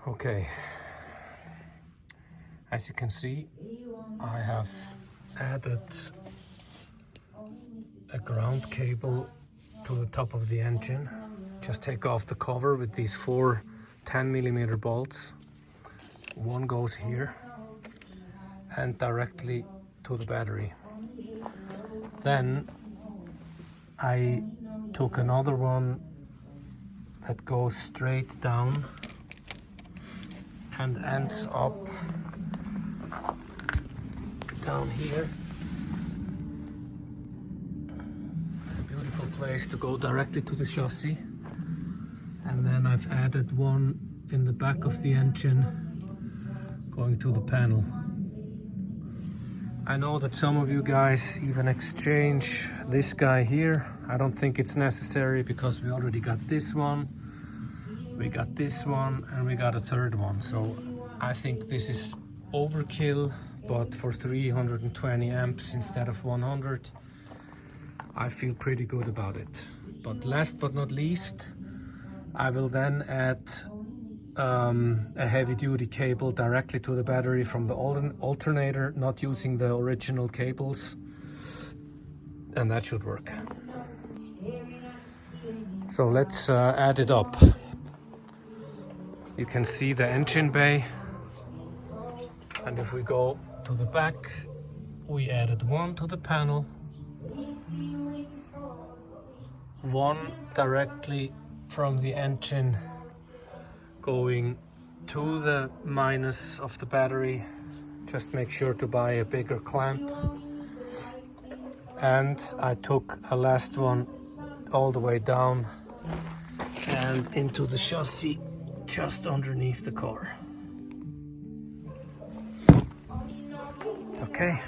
Okay, as you can see, I have added a ground cable to the top of the engine. Just take off the cover with these 4 10mm bolts. One goes here and directly to the battery. Then I took another one that goes straight down and ends up down here. It's a beautiful place to go directly to the chassis. And then I've added one in the back of the engine going to the panel. I know that some of you guys even exchange this guy here. I don't think it's necessary because we already got this one, we got this one, and we got a third one. So I think this is overkill, but for 320 amps instead of 100, I feel pretty good about it. But last but not least, I will then add a heavy-duty cable directly to the battery from the alternator, not using the original cables, and that should work. So let's add it up. You can see the engine bay, and if we go to the back, we added one to the panel, one directly from the engine going to the minus of the battery. Just make sure to buy a bigger clamp. And I took a last one all the way down and into the chassis just underneath the car. Okay.